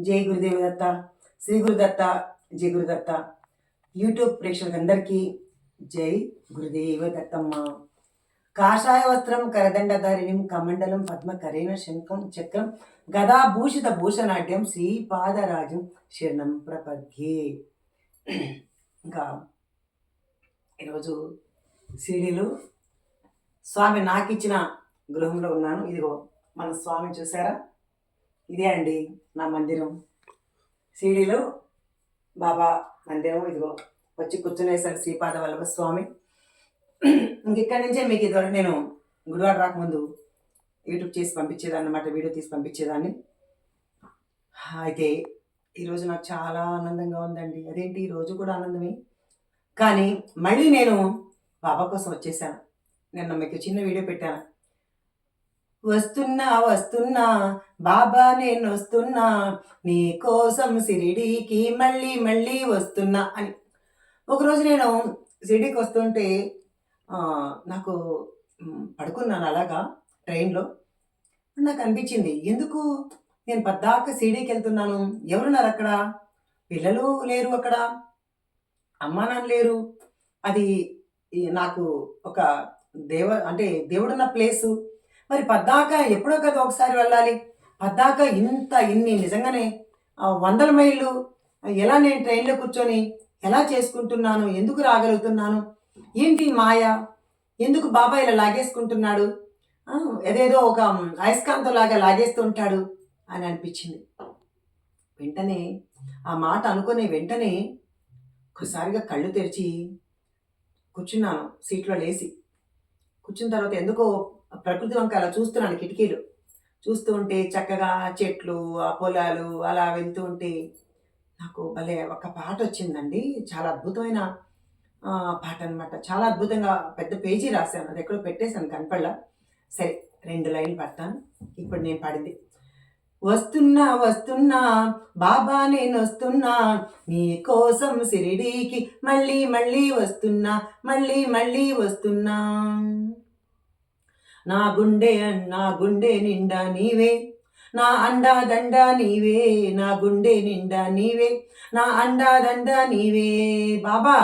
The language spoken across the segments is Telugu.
జై గురుదేవ దత్త, శ్రీ గురుదత్త, జై గురుదత్త. యూట్యూబ్ ప్రేక్షకులందరికీ జై గురుదేవ దత్తమ్మ. కాషాయ వస్త్రం కరదండధారిణిం కమండలం పద్మ కరేణ శంఖం చక్రం గదాభూషిత భూషణాఢ్యం శ్రీపాదరాజం శరణం ప్రపద్యే. ఇంకా ఈరోజు సిడీలు స్వామి నాకు ఇచ్చిన గృహంలో ఉన్నాను. ఇదిగో మన స్వామి చూసారా, ఇదే అండి నా మందిరం. సిడీలో బాబా మందిరం. ఇదిగో వచ్చి కూర్చునేసాడు శ్రీపాద వల్లభ స్వామి. ఇంకెక్కడి నుంచే మీకు ఇదివరకు నేను గుడివాడ రాకముందు యూట్యూబ్ చేసి పంపించేదాన్ని అన్నమాట, వీడియో తీసి పంపించేదాన్ని. అయితే ఈరోజు నాకు చాలా ఆనందంగా ఉందండి. అదేంటి ఈరోజు కూడా ఆనందమే, కానీ మళ్ళీ నేను బాబా కోసం వచ్చేసాను. నిన్న మీకు చిన్న వీడియో పెట్టాను. వస్తున్నా వస్తున్నా బాబా నేను వస్తున్నా, నీ కోసం షిరిడీకి మళ్ళీ మళ్ళీ వస్తున్నా అని. ఒకరోజు నేను షిరిడీకి వస్తుంటే నాకు పడుకున్నాను అలాగా ట్రైన్లో. నాకు అనిపించింది, ఎందుకు నేను పద్దాక షిరిడీకి వెళ్తున్నాను, ఎవరున్నారు అక్కడ, పిల్లలు లేరు అక్కడ, అమ్మా నాన్న లేరు. అది నాకు ఒక దేవుడున్న ప్లేసు. మరి పద్దాక ఎప్పుడో కదా ఒకసారి వెళ్ళాలి. పద్దాక ఇన్ని నిజంగానే 100 మైళ్ళు ఎలా నేను ట్రైన్లో కూర్చొని ఎలా చేసుకుంటున్నాను, ఎందుకు రాగలుగుతున్నాను, ఏంటి మాయ, ఎందుకు బాబా ఇలా లాగేసుకుంటున్నాడు, ఏదేదో ఒక అయస్కాంతం లాగా లాగేస్తూ ఉంటాడు అని అనిపించింది. వెంటనే ఆ మాట అనుకునే వెంటనే ఒకసారిగా కళ్ళు తెరిచి కూర్చున్నాను. సీట్లో లేచి కూర్చున్న తర్వాత ఎందుకో ప్రకృతి వంక అలా చూస్తున్నాను. కిటికీలు చూస్తూ ఉంటే చక్కగా చెట్లు, ఆ పొలాలు అలా వెళ్తూ ఉంటే నాకు భలే ఒక పాట వచ్చిందండి. చాలా అద్భుతమైన పాట అనమాట. చాలా అద్భుతంగా పెద్ద పేజీ రాశాను, అది ఎక్కడో పెట్టేశాను కనపడలా. సరే 2 లైన్లు పడతాను. ఇప్పుడు నేను పాడింది. వస్తున్నా వస్తున్నా బాబా నేను వస్తున్నా, నీ కోసం షిరిడీకి మళ్ళీ మళ్ళీ వస్తున్నా, మళ్ళీ మళ్ళీ వస్తున్నా. నా గుండె నిండా నీవే, నా అండా దండ నీవే, నా గుండె నిండా నీవే, నా అండా దండ నీవే. బాబా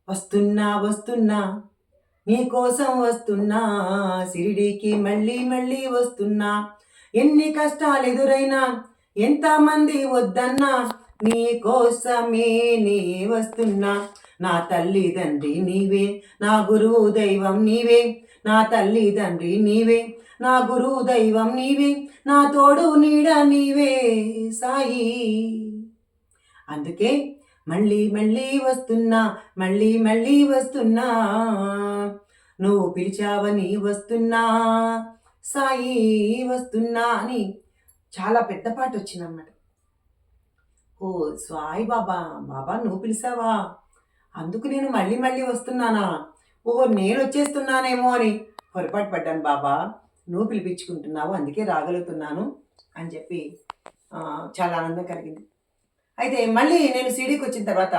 వస్తున్నా వస్తున్నా నీ కోసం వస్తున్నా, షిరిడీకి మళ్ళీ మళ్ళీ వస్తున్నా. ఎన్ని కష్టాలు ఎదురైనా, ఎంతమంది వద్దన్నా, నీ కోసమే నే వస్తున్నా. నా తల్లిదండ్రి నీవే, నా గురువు దైవం నీవే, నా తల్లిదండ్రి నీవే, నా గురువు దైవం నీవే, నా తోడు నీడ నీవే సాయి. అందుకే మళ్ళీ మళ్ళీ వస్తున్నా, మళ్ళీ మళ్ళీ వస్తున్నా, నువ్వు పిలిచావని వస్తున్నా సాయి వస్తున్నా అని చాలా పెద్ద పాట వచ్చిందన్నమాట. ఓ సాయి బాబా, బాబా నువ్వు పిలిచావా, అందుకు నేను మళ్ళీ మళ్ళీ వస్తున్నానా, ఓహో నేను వచ్చేస్తున్నానేమో అని పొరపాటు పడ్డాను. బాబా నువ్వు పిలిపించుకుంటున్నావు, అందుకే రాగలుగుతున్నాను అని చెప్పి చాలా ఆనందం కలిగింది. అయితే మళ్ళీ నేను సిడీకి వచ్చిన తర్వాత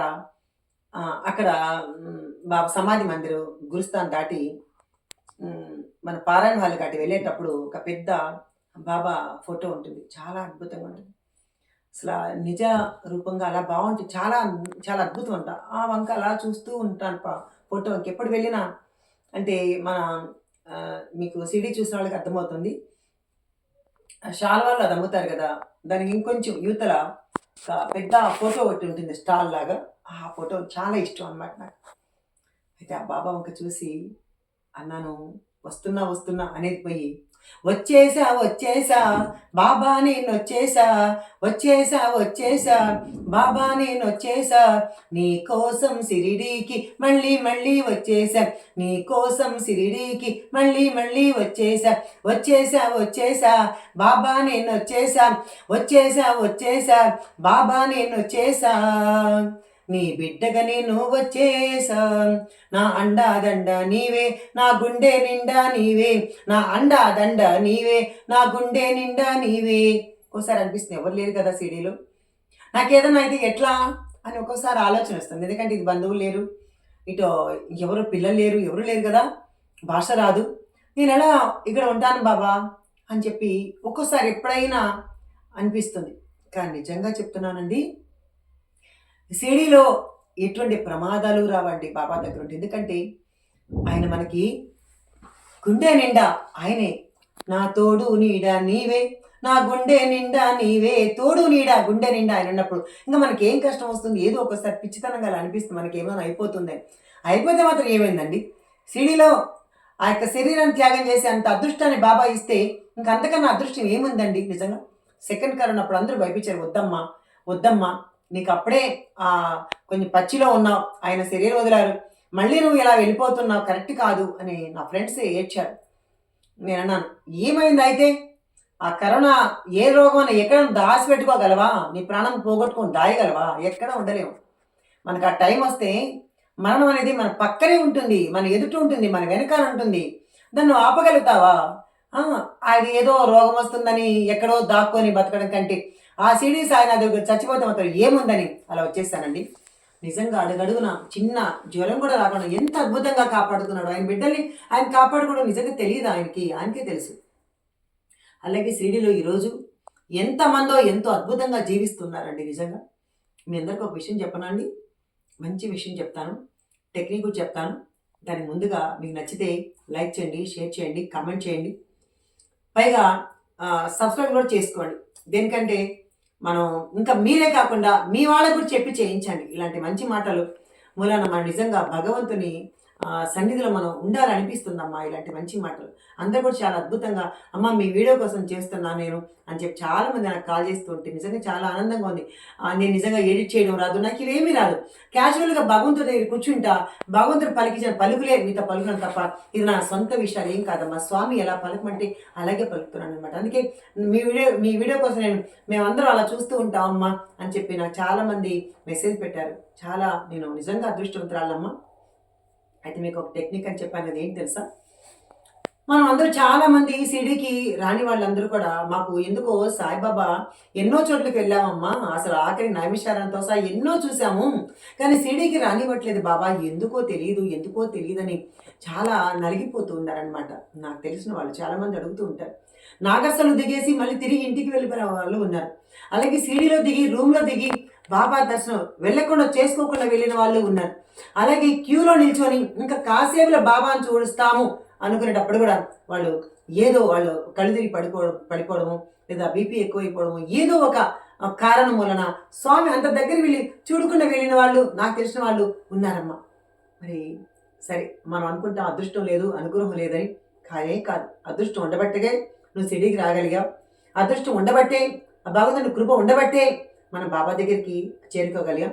అక్కడ బాబా సమాధి మందిరం గురుస్థాన్ దాటి మన పారాయణ హాల్ కాటి వెళ్ళేటప్పుడు ఒక పెద్ద బాబా ఫోటో ఉంటుంది. చాలా అద్భుతంగా ఉంటుంది. అసలు నిజ రూపంగా అలా బాగుంటుంది. చాలా చాలా అద్భుతం అంట. ఆ వంక అలా చూస్తూ ఉంటాను ఫోటో. ఇంకెప్పుడు వెళ్ళినా అంటే మన మీకు సిడీ చూసిన వాళ్ళకి అర్థమవుతుంది. షాల్వాళ్ళు అది అమ్ముతారు కదా, దానికి ఇంకొంచెం యువతల పెద్ద ఫోటో ఒకటి ఉంటుంది స్టాల్ లాగా. ఆ ఫోటో చాలా ఇష్టం అన్నమాట నాకు. అయితే ఆ బాబా వంక చూసి అన్నాను, వస్తున్నా వస్తున్నా అనేది పోయి వచ్చేసా వచ్చేసా బాబా నేను వచ్చేసా, వచ్చేసా వచ్చేసా బాబా నేను వచ్చేసా, నీ కోసం షిరిడీకి మళ్ళీ మళ్ళీ వచ్చేసా, నీ కోసం షిరిడీకి మళ్ళీ మళ్ళీ వచ్చేసా, వచ్చేసా వచ్చేసా బాబా నేను వచ్చేసా, వచ్చేసా వచ్చేసా బాబా నేను వచ్చేసా, నీ బిడ్డగా నేను వచ్చేసా, నా అండా దండ నీవే, నా గుండె నిండా నీవే, నా అండా దండ నీవే, నా గుండె నిండా నీవే. ఒక్కోసారి అనిపిస్తుంది ఎవరు లేరు కదా సీడీలో, నాకేదన్నా అయితే ఎట్లా అని ఒక్కోసారి ఆలోచన వస్తుంది. ఎందుకంటే ఇది బంధువులు లేరు, ఇటు ఎవరు పిల్లలు లేరు, ఎవరు లేరు కదా, భాష రాదు, నేను ఎలా ఇక్కడ ఉంటాను బాబా అని చెప్పి ఒక్కోసారి ఎప్పుడైనా అనిపిస్తుంది. కానీ నిజంగా చెప్తున్నానండి, షిరిడీలో ఎటువంటి ప్రమాదాలు రావండి బాబా దగ్గర ఉంటే. ఎందుకంటే ఆయన మనకి గుండె నిండా ఆయనే. నా తోడు నీడ నీవే, నా గుండె నిండా నీవే, తోడు నీడ గుండె నిండా ఆయన ఉన్నప్పుడు ఇంకా మనకి ఏం కష్టం వస్తుంది? ఏదో ఒకసారి పిచ్చితనంగా అలా అనిపిస్తుంది మనకి ఏమైనా అయిపోతుంది. అయిపోతే మాత్రం ఏమైందండి? షిరిడీలో ఆ యొక్క శరీరాన్ని త్యాగం చేసి అంత అదృష్టాన్ని బాబా ఇస్తే ఇంకా అంతకన్నా అదృష్టం ఏముందండి నిజంగా. సెకండ్ కరోనా అప్పుడు అందరూ భయపించారు, వద్దమ్మా వద్దమ్మా, నీకు అప్పుడే కొంచెం పచ్చిలో ఉన్నావు, ఆయన శరీరం వదిలారు, మళ్ళీ నువ్వు ఇలా వెళ్ళిపోతున్నావు, కరెక్ట్ కాదు అని నా ఫ్రెండ్స్ ఏడ్చారు. నేను అన్నాను, ఏమైంది అయితే? ఆ కరోనా ఏ రోగం అని ఎక్కడ దాచిపెట్టుకోగలవా? నీ ప్రాణం పోగొట్టుకొని దాయగలవా? ఎక్కడ ఉండలేము. మనకు ఆ టైం వస్తే మరణం అనేది మన పక్కనే ఉంటుంది, మన ఎదుట ఉంటుంది, మన వెనకాల ఉంటుంది. దాన్ని ఆపగలుగుతావా? అది ఏదో రోగం వస్తుందని ఎక్కడో దాక్కొని బతకడం కంటే ఆ సిడీ సాయి దగ్గర చచ్చిపోతే మాత్రం ఏముందని అలా వచ్చేస్తానండి. నిజంగా అడుగడుగున చిన్న జ్వరం కూడా రాకుండా ఎంత అద్భుతంగా కాపాడుతున్నాడు ఆయన బిడ్డల్ని. ఆయన కాపాడుకోవడం నిజంగా తెలియదు ఆయనకే తెలుసు. అలాగే షిరిడీలో ఈరోజు ఎంతమందో ఎంతో అద్భుతంగా జీవిస్తున్నారండి. నిజంగా మీ అందరికీ ఒక విషయం చెప్పనండి, మంచి విషయం చెప్తాను, టెక్నిక్ చెప్తాను. దాని ముందుగా మీకు నచ్చితే లైక్ చేయండి, షేర్ చేయండి, కామెంట్ చేయండి, పైగా సబ్స్క్రైబ్ కూడా చేసుకోండి. దేనికంటే మనం ఇంకా మీరే కాకుండా మీ వాళ్ళకు కూడా చెప్పి చేయించండి. ఇలాంటి మంచి మాటలు మూలాన మనం నిజంగా భగవంతుని సన్నిధిలో మనం ఉండాలనిపిస్తుందమ్మా. ఇలాంటి మంచి మాటలు అందరూ కూడా చాలా అద్భుతంగా, అమ్మ మీ వీడియో కోసం చేస్తున్నా నేను అని చెప్పి చాలామంది నాకు కాల్ చేస్తూ ఉంటే నిజంగా చాలా ఆనందంగా ఉంది. నేను నిజంగా ఎడిట్ చేయడం రాదు, నాకు ఇవేమీ రాదు. క్యాజువల్గా భగవంతుడి దగ్గర కూర్చుంటా, భగవంతుడు పలికించిన పలుకులే మీతో పలుకున్నాను తప్ప ఇది నా సొంత విషయాలు ఏం కాదమ్మా. స్వామి ఎలా పలకమంటే అలాగే పలుకుతున్నాను అనమాట. అందుకే మీ వీడియో కోసం మేమందరం అలా చూస్తూ ఉంటాం అమ్మా అని చెప్పి నాకు చాలామంది మెసేజ్ పెట్టారు. చాలా నేను నిజంగా అదృష్టవంతురాలమ్మా. అయితే మీకు ఒక టెక్నిక్ అని చెప్పాను కదా, ఏంటి తెలుసా? మనం అందరూ చాలామంది షిరిడీకి రాని వాళ్ళందరూ కూడా మాకు ఎందుకో సాయిబాబా ఎన్నో చోట్లకి వెళ్ళామమ్మా, అసలు ఆఖరి నైమిషారంతో సహా ఎన్నో చూసాము, కానీ షిరిడీకి రానివ్వట్లేదు బాబా, ఎందుకో తెలియదని చాలా నలిగిపోతూ ఉన్నారనమాట. నాకు తెలిసిన వాళ్ళు చాలామంది అడుగుతూ ఉంటారు. నాగర్సలు దిగేసి మళ్ళీ తిరిగి ఇంటికి వెళ్ళిపోయిన వాళ్ళు ఉన్నారు. అలాగే షిరిడీలో దిగి రూమ్లో దిగి బాబా దర్శనం వెళ్ళకుండా చేసుకోకుండా వెళ్ళిన వాళ్ళు ఉన్నారు. అలాగే క్యూలో నిల్చొని ఇంకా కాసేపులో బాబాను చూస్తాము అనుకునేటప్పుడు కూడా వాళ్ళు కళ్ళు తిరిగి పడిపోవడము లేదా బీపీ ఎక్కువైపోవడము ఏదో ఒక కారణం వలన స్వామి అంత దగ్గర వెళ్ళి చూడకుండా వెళ్ళిన వాళ్ళు నాకు తెలిసిన వాళ్ళు ఉన్నారమ్మా. మరి సరే మనం అనుకుంటాం అదృష్టం లేదు, అనుగ్రహం లేదని. కాదు, అదృష్టం ఉండబట్టేగా నువ్వు షిరిడీకి రాగలిగావు. అదృష్టం ఉండబట్టే, భగవంతుని కృప ఉండబట్టే మనం బాబా దగ్గరికి చేరుకోగలిగాం.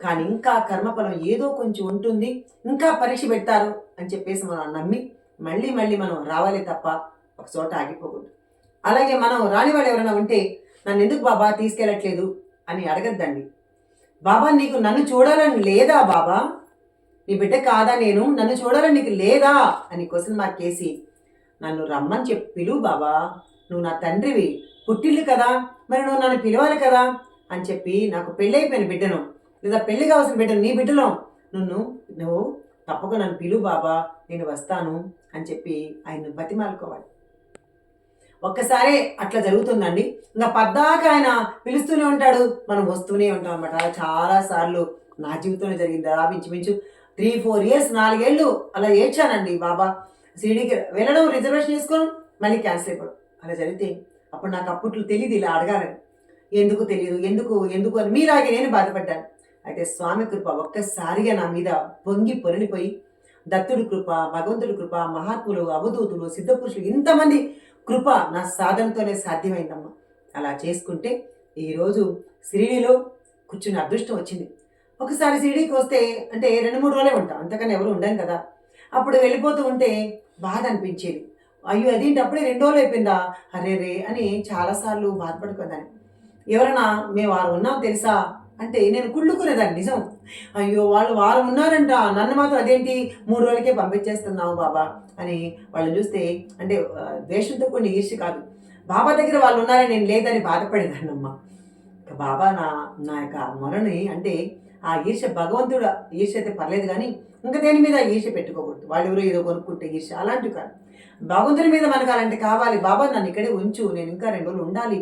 కానీ ఇంకా కర్మఫలం ఏదో కొంచెం ఉంటుంది, ఇంకా పరీక్ష పెడతారు అని చెప్పేసి మనం నమ్మి మళ్ళీ మనం రావాలి తప్ప ఒక చోట ఆగిపోకూడదు. అలాగే మనం రాని వాళ్ళు ఎవరైనా ఉంటే నన్ను ఎందుకు బాబా తీసుకెళ్ళట్లేదు అని అడగద్దండి. బాబా నీకు నన్ను చూడాలని లేదా? బాబా నీ బిడ్డ కాదా నేను? నన్ను చూడాలని నీకు లేదా అని క్వశ్చన్ మార్క్ వేసి నన్ను రమ్మని చెప్పి పిలువు బాబా, నువ్వు నా తండ్రివి, పుట్టిల్లు కదా, మరి నువ్వు నన్ను పిలవాలి కదా అని చెప్పి నాకు పెళ్ళైపోయిన బిడ్డను లేదా పెళ్లి కావాల్సిన బిడ్డను నీ బిడ్డలో నువ్వు తప్పకుండా నన్ను పిలువు బాబా, నేను వస్తాను అని చెప్పి ఆయన్ను బతిమాలుకోవాలి. ఒక్కసారి అట్లా జరుగుతుందండి. ఇంకా పద్దాకా ఆయన పిలుస్తూనే ఉంటాడు, మనం వస్తూనే ఉంటాం అనమాట. అలా చాలాసార్లు నా జీవితంలో జరిగింది. ఇంచుమించు 3-4 years 4 ఏళ్ళు అలా ఏడ్చానండి. బాబా షిరిడీకి వెళ్ళడం, రిజర్వేషన్ చేసుకోవడం, మళ్ళీ క్యాన్సిల్ అయిపోవడం అలా జరిగితే అప్పుడు నాకు అప్పట్లో తెలియదు ఇలా అడగాలని. ఎందుకు తెలియదు, ఎందుకు అని మీలాగే నేను బాధపడ్డాను. అయితే స్వామి కృప ఒక్కసారిగా నా మీద పొంగి పొరలిపోయి దత్తుడి కృప, భగవంతుడి కృప, మహాత్ములు, అవధూతులు, సిద్ధపురుషులు ఇంతమంది కృప నా సాధనతోనే సాధ్యమైందమ్మా. అలా చేసుకుంటే ఈరోజు షిరిడీలో కూర్చుని అదృష్టం వచ్చింది. ఒకసారి షిరిడీకి వస్తే అంటే 2-3 రోజులే ఉంటాం, అంతకన్నా ఎవరు ఉండాం కదా. అప్పుడు వెళ్ళిపోతూ ఉంటే బాధ అనిపించేది. అయ్యో అదేంటి అప్పుడే 2 రోజులు అయిపోయిందా, అరే అని చాలాసార్లు బాధపడుకున్నాను. ఎవరైనా మేము వారు ఉన్నాం తెలుసా అంటే నేను కుళ్ళుకునేదాన్ని. నిజం, అయ్యో వాళ్ళు వారు ఉన్నారంట, నన్ను మాత్రం అదేంటి 3 రోజులకే పంపించేస్తున్నావు బాబా అని వాళ్ళని చూస్తే అంటే ద్వేషంతో కొన్ని ఈర్ష్య కాదు, బాబా దగ్గర వాళ్ళు ఉన్నారని నేను లేదని బాధపడేదాన్నమ్మా. ఇక బాబా నా యొక్క మొరని అంటే ఆ ఈర్ష్య, భగవంతుడు ఈర్ష్య అయితే పర్లేదు కానీ ఇంకా దేని మీద ఈర్ష్య పెట్టుకోకూడదు. వాళ్ళు ఎవరో ఏదో కొనుక్కుంటే ఈర్ష్య అలాంటివి కాదు. భగవంతుని మీద మనకు అలాంటి కావాలి. బాబా నన్ను ఇక్కడే ఉంచు, నేను ఇంకా 2 రోజులు ఉండాలి,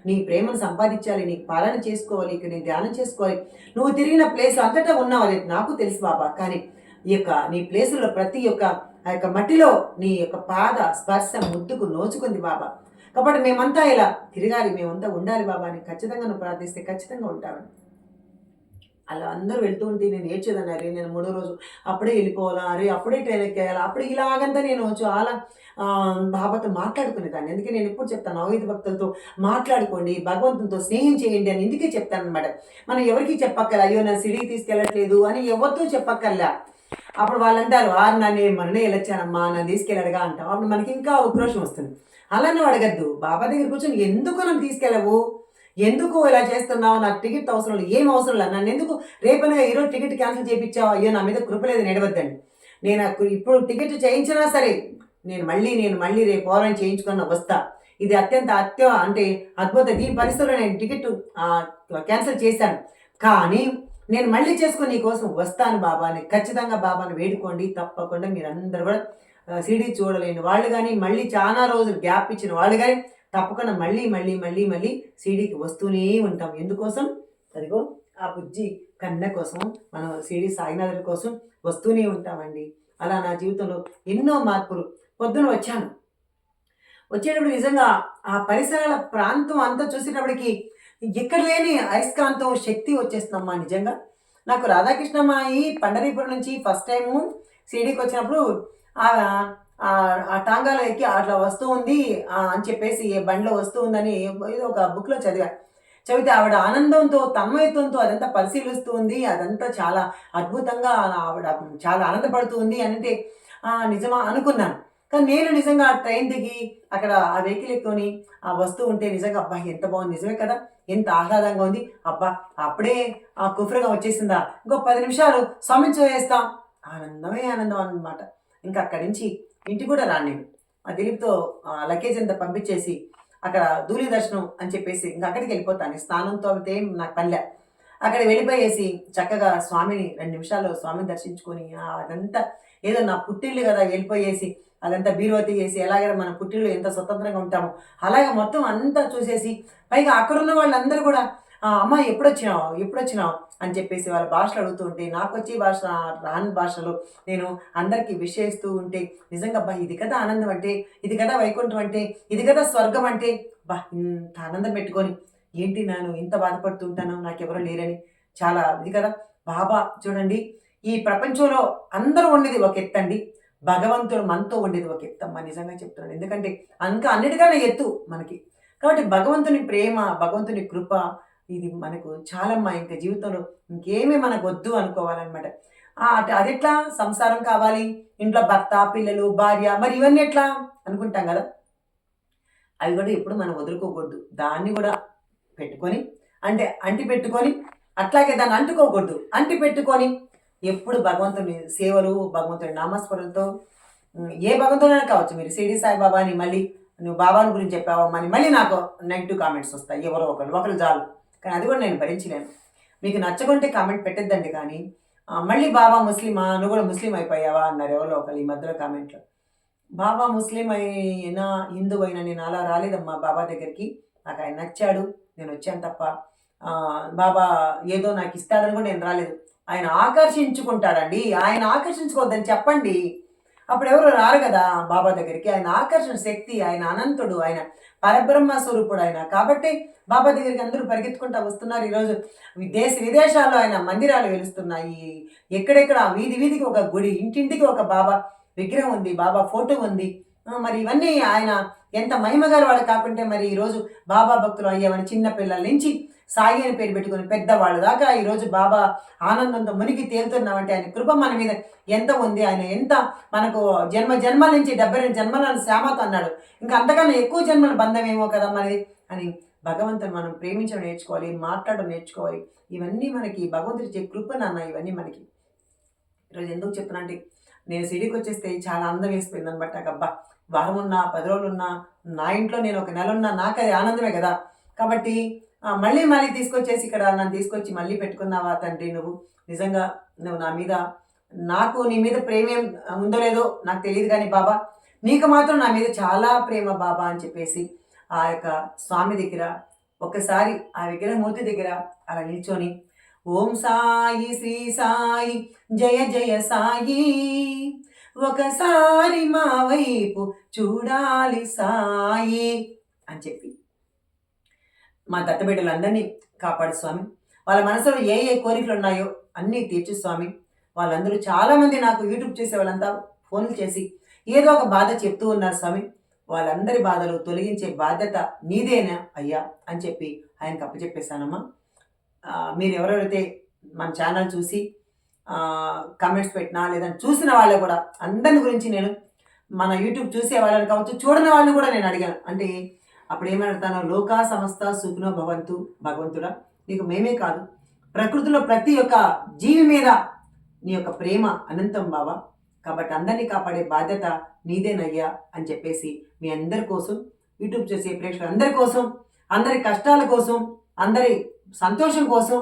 నీ ప్రేమను సంపాదించాలి, నీకు పాలన చేసుకోవాలి, ఇక్కడ నీ ధ్యానం చేసుకోవాలి. నువ్వు తిరిగిన ప్లేస్ అంతటా ఉన్నావు, అది నాకు తెలుసు బాబా. కానీ ఈ యొక్క నీ ప్లేసుల్లో ప్రతి ఒక్క ఆ యొక్క మట్టిలో నీ యొక్క పాద స్పర్శ ముద్దుకు నోచుకుంది బాబా. కాబట్టి మేమంతా ఇలా తిరగాలి, మేమంతా ఉండాలి బాబా అని ఖచ్చితంగా నువ్వు ప్రార్థిస్తే ఖచ్చితంగా ఉంటావని. అలా అందరూ వెళ్తూ ఉంటే నేను ఏడ్చేదాన్ని. అరే నేను మూడో రోజు అప్పుడే వెళ్ళిపోవాలా, అరే అప్పుడే ట్రైన్ ఎక్కేయాలా, అప్పుడు ఇలాగంతా నేను చాలా బాబాతో మాట్లాడుకునేదాన్ని. అందుకే నేను ఎప్పుడు చెప్తాను, అవైధ భక్తులతో మాట్లాడుకోండి, భగవంతునితో స్నేహం చేయండి అని ఇందుకే చెప్తాను అనమాట. మనం ఎవరికి చెప్పక్కర్లే, అయ్యో నన్ను సిడికి తీసుకెళ్ళట్లేదు అని ఎవరితో చెప్పక్కర్లే. అప్పుడు వాళ్ళు అంటారు, నన్ను మొన్నే వెళ్ళొచ్చానమ్మా, నన్ను తీసుకెళ్ళడుగా అంటాం. అప్పుడు మనకి ఇంకా ఉక్రోషం వస్తుంది. అలా నువ్వు అడగద్దు. బాబా దగ్గర కూర్చొని ఎందుకు నన్ను తీసుకెళ్ళవు, ఎందుకు ఇలా చేస్తున్నావు, నాకు టికెట్ అవసరం లేదు, ఏం అవసరం లేదు, నన్ను ఎందుకు రేపనగా ఈరోజు టికెట్ క్యాన్సిల్ చేయించావు, అయ్యో నా మీద కృప లేదు నడవద్దండి. నేను ఇప్పుడు టికెట్ చేయించినా సరే నేను మళ్ళీ రేపు పోవాలని చేయించుకున్న వస్తా. ఇది అంటే అద్భుత దీని పరిస్థితుల్లో నేను టికెట్ క్యాన్సిల్ చేశాను, కానీ నేను మళ్ళీ చేసుకుని నీ కోసం వస్తాను బాబాని. ఖచ్చితంగా బాబాని వేడుకోండి. తప్పకుండా మీరందరూ కూడా సిడీ చూడలేని వాళ్ళు కానీ, మళ్ళీ చాలా రోజులు గ్యాప్ ఇచ్చిన వాళ్ళు కానీ తప్పకుండా మళ్ళీ మళ్ళీ మళ్ళీ మళ్ళీ సీడీకి వస్తూనే ఉంటాం. ఎందుకోసం? అదిగో ఆ బుజ్జి కన్న కోసం, మనం సిడి సాయినాథుల కోసం వస్తూనే ఉంటామండి. అలా నా జీవితంలో ఎన్నో మార్పులు. పొద్దున వచ్చేటప్పుడు నిజంగా ఆ పరిసరాల ప్రాంతం అంతా చూసేటప్పటికి ఎక్కడ లేని అయస్కాంతం శక్తి వచ్చేస్తుందమ్మా. నిజంగా నాకు రాధాకృష్ణమ్మ ఈ పండరీపురం నుంచి ఫస్ట్ టైము సిడీకి వచ్చినప్పుడు ఆ టాంగాలో ఎక్కి అట్లా వస్తూ ఉంది అని చెప్పేసి బండిలో వస్తూ ఉందని ఏదో ఒక బుక్లో చదివితే ఆవిడ ఆనందంతో తన్మయత్వంతో అదంతా పరిశీలిస్తూ ఉంది. అదంతా చాలా అద్భుతంగా ఆవిడ చాలా ఆనందపడుతూ ఉంది అంటే నిజమా అనుకున్నాను. కానీ నేను నిజంగా ట్రైన్ దిగి అక్కడ ఆ వెహికల్ ఎక్కుని వస్తూ ఉంటే నిజంగా అబ్బా ఎంత బాగుంది, నిజమే కదా, ఎంత ఆహ్లాదంగా ఉంది, అబ్బా అప్పుడే కుఫ్రగా వచ్చేసిందా, ఇంకో 10 నిమిషాలు స్వామించి వేస్తాం, ఆనందమే ఆనందం అన్నమాట. ఇంకా అక్కడి నుంచి ఇంటికి కూడా రాను నేను. ఆ దిలీప్తో లగేజ్ అంతా పంపించేసి అక్కడ ధూళి దర్శనం అని చెప్పేసి ఇంకా అక్కడికి వెళ్ళిపోతాను. స్నానంతో అయితే నాకు పనిలే. అక్కడ వెళ్ళిపోయేసి చక్కగా స్వామిని 2 నిమిషాలు స్వామిని దర్శించుకొని అదంతా ఏదో నా పుట్టిల్లు కదా, వెళ్ళిపోయేసి అదంతా బీరువతి చేసి ఎలాగైనా మన పుట్టిల్లు ఎంత స్వతంత్రంగా ఉంటామో అలాగే మొత్తం అంతా చూసేసి, పైగా అక్కడున్న వాళ్ళందరూ కూడా అమ్మ ఎప్పుడొచ్చినావు అని చెప్పేసి వాళ్ళ భాషలు అడుగుతూ ఉంటే, నాకు వచ్చే భాష రాని భాషలో నేను అందరికీ విష్ చేస్తూ ఉంటే నిజంగా అబ్బా ఇది కదా ఆనందం అంటే, ఇది కదా వైకుంఠం అంటే, ఇది కదా స్వర్గం అంటే, బా ఇంత ఆనందం పెట్టుకొని ఏంటి నేను ఇంత బాధపడుతూ ఉంటాను నాకెవరో లేరని. చాలా ఇది కదా బాబా. చూడండి, ఈ ప్రపంచంలో అందరూ ఉండేది ఒక ఎత్తండి, భగవంతుడు మనతో ఉండేది ఒక ఎత్తమ్మ. నిజంగా చెప్తున్నాను. ఎందుకంటే అన్నిటికన్నా ఎత్తు మనకి. కాబట్టి భగవంతుని ప్రేమ, భగవంతుని కృప ఇది మనకు చాలమ్మా. ఇంకా జీవితంలో ఇంకేమీ మనకు వద్దు అనుకోవాలన్నమాట. అది ఎట్లా సంసారం కావాలి, ఇంట్లో భర్త పిల్లలు భార్య, మరి ఇవన్నీ ఎట్లా అనుకుంటాం కదా, అవి కూడా ఎప్పుడు మనం వదులుకోకూడదు. దాన్ని కూడా పెట్టుకొని అంటి పెట్టుకొని అట్లాగే దాన్ని అంటుకోకూడదు. అంటి పెట్టుకొని ఎప్పుడు భగవంతుని సేవలు, భగవంతుని నామస్మరణతో, ఏ భగవంతుడైనా కావచ్చు. మీరు షిరిడి సాయిబాబా అని మళ్ళీ నువ్వు బాబాని గురించి చెప్పావమ్మా అని మళ్ళీ నాకు నెగిటివ్ కామెంట్స్ వస్తాయి. ఎవరో ఒకరు చాలు. కానీ అది కూడా నేను భరించలేను. మీకు నచ్చకుంటే కామెంట్ పెట్టద్దండి. కానీ మళ్ళీ బాబా ముస్లిమా, నువ్వు కూడా ముస్లిం అయిపోయావా అన్నారు ఎవరో ఒకరు ఈ మధ్యలో కామెంట్లో. బాబా ముస్లిం అయినా హిందూ అయినా నేను అలా రాలేదమ్మా బాబా దగ్గరికి. నాకు ఆయన నచ్చాడు, నేను వచ్చాను తప్ప బాబా ఏదో నాకు ఇస్తాడని కూడా నేను రాలేదు. ఆయన ఆకర్షించుకుంటాడండి. ఆయన ఆకర్షించుకోవద్దని చెప్పండి, అప్పుడు ఎవరు రారు కదా బాబా దగ్గరికి. ఆయన ఆకర్షణ శక్తి, ఆయన అనంతుడు, ఆయన పరబ్రహ్మ స్వరూపుడు ఆయన. కాబట్టి బాబా దగ్గరికి అందరూ పరిగెత్తుకుంటూ వస్తున్నారు. ఈరోజు విదేశాల్లో ఆయన మందిరాలు వెలుస్తున్నాయి. ఎక్కడెక్కడ వీధి వీధికి ఒక గుడి, ఇంటింటికి ఒక బాబా విగ్రహం ఉంది, బాబా ఫోటో ఉంది. మరి ఇవన్నీ ఆయన ఎంత మహిమగారు వాడు. కాకుంటే మరి ఈరోజు బాబా భక్తులు అయ్యామని చిన్న పిల్లల నుంచి సాయి అని పేరు పెట్టుకుని పెద్దవాళ్ళ దాకా ఈరోజు బాబా ఆనందంతో మునిగి తేలుతున్నామంటే ఆయన కృప మన మీద ఎంత ఉంది. ఆయన ఎంత మనకు జన్మల నుంచి 72 జన్మలను శ్యామతో అన్నాడు. ఇంకా అంతకన్నా ఎక్కువ జన్మల బంధం ఏమో కదా మరి అని భగవంతుని మనం ప్రేమించడం నేర్చుకోవాలి, మాట్లాడడం నేర్చుకోవాలి. ఇవన్నీ మనకి భగవంతుడి ఇచ్చే కృప నాన్న. ఇవన్నీ మనకి ఈరోజు ఎందుకు చెప్తున్నా అంటే, నేను సిటీకి వచ్చేస్తే చాలా అందం వేసిపోయింది అనమాట. నాకు అబ్బా వారం ఉన్నా 10 రోజులు ఉన్నా నా ఇంట్లో నేను ఒక నెల ఉన్నా నాకు అది ఆనందమే కదా. కాబట్టి మళ్ళీ తీసుకొచ్చేసి ఇక్కడ నన్ను తీసుకొచ్చి మళ్ళీ పెట్టుకున్నావా తండ్రి, నువ్వు నిజంగా నువ్వు నా మీద, నాకు నీ మీద ప్రేమ ఏం ఉందో లేదో నాకు తెలియదు కానీ బాబా నీకు మాత్రం నా మీద చాలా ప్రేమ బాబా అని చెప్పేసి ఆ యొక్క స్వామి దగ్గర ఒక్కసారి ఆ విగ్రహమూర్తి దగ్గర అలా నిల్చొని ఓం సాయి శ్రీ సాయి జయ జయ సాయి, ఒకసారి మా వైపు చూడాలి సాయి అని చెప్పి మా దత్తబిడ్డలందరినీ కాపాడు స్వామి. వాళ్ళ మనసులో ఏ ఏ కోరికలు ఉన్నాయో అన్నీ తీర్చు స్వామి. వాళ్ళందరూ చాలామంది నాకు యూట్యూబ్ చేసే వాళ్ళంతా ఫోన్లు చేసి ఏదో ఒక బాధ చెప్తూ ఉన్నారు స్వామి. వాళ్ళందరి బాధలు తొలగించే బాధ్యత నీదేనా అయ్యా అని చెప్పి ఆయనకు అప్పచెప్పేశానమ్మా. మీరు ఎవరెవరైతే మన ఛానల్ చూసి కామెంట్స్ పెట్టినా లేదంటే చూసిన వాళ్ళు కూడా అందరి గురించి నేను మన యూట్యూబ్ చూసే వాళ్ళని కావచ్చు, చూడని వాళ్ళని కూడా నేను అడిగాను. అంటే అప్పుడు ఏమడతాను, లోకా సమస్త సుఖినో భవంతు భగవంతుడా, నీకు మేమే కాదు ప్రకృతిలో ప్రతి ఒక్క జీవి మీద నీ యొక్క ప్రేమ అనంతం బావా, కాబట్టి అందరినీ కాపాడే బాధ్యత నీదేనయ్యా అని చెప్పేసి మీ అందరి కోసం, యూట్యూబ్ చేసే ప్రేక్షకులు అందరి కోసం, అందరి కష్టాల కోసం, అందరి సంతోషం కోసం,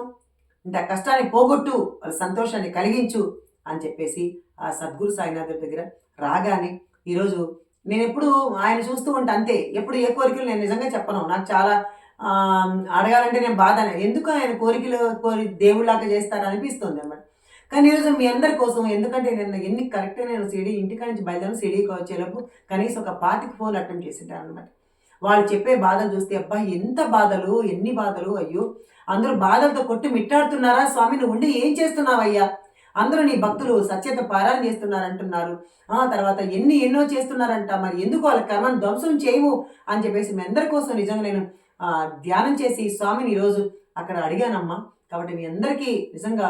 ఇంత కష్టాన్ని పోగొట్టు వాళ్ళ సంతోషాన్ని కలిగించు అని చెప్పేసి ఆ సద్గురు సాయినాథుడి దగ్గర రాగానే ఈరోజు నేను ఎప్పుడు ఆయన చూస్తూ ఉంటా అంతే. ఎప్పుడు ఏ కోరికలు నేను నిజంగా చెప్పను. నాకు చాలా అడగాలంటే నేను బాధ, ఎందుకు ఆయన కోరికలు దేవుళ్ళలాగా చేస్తారు అనిపిస్తుంది అన్నమాట. కానీ ఈరోజు మీ అందరి కోసం, ఎందుకంటే నేను ఎన్ని కరెక్ట్గా నేను ఇంటికాడ నుంచి బయలుదేరి సిడీకి వచ్చేలోపు కనీసం ఒక 25 ఫోన్లు అటెంప్ట్ చేసింటాను అనమాట. వాళ్ళు చెప్పే బాధలు చూస్తే అబ్బా ఎంత బాధలు, ఎన్ని బాధలు, అయ్యో అందరూ బాధలతో కొట్టి మిట్టాడుతున్నారా స్వామి, నువ్వు ఉండి ఏం చేస్తున్నావయ్యా, అందరూ నీ భక్తులు సత్యత పారాయణ చేస్తున్నారంటున్నారు, తర్వాత ఎన్నో చేస్తున్నారంట, మరి ఎందుకు వాళ్ళ కర్మను ధ్వంసం చేయవు అని చెప్పేసి మీ అందరి కోసం నిజంగా నేను ధ్యానం చేసి స్వామిని ఈరోజు అక్కడ అడిగానమ్మా. కాబట్టి మీ అందరికీ నిజంగా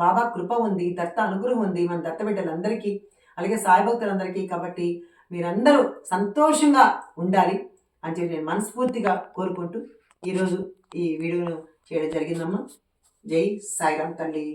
బాబా కృప ఉంది, దత్త అనుగ్రహం ఉంది మన దత్త బిడ్డలందరికీ, అలాగే సాయి భక్తులందరికీ. కాబట్టి మీరందరూ సంతోషంగా ఉండాలి అని చెప్పి నేను మనస్ఫూర్తిగా కోరుకుంటూ ఈరోజు ఈ వీడియోను చేయడం జరిగిందమ్మా. జై సాయిరామ్ తల్లి.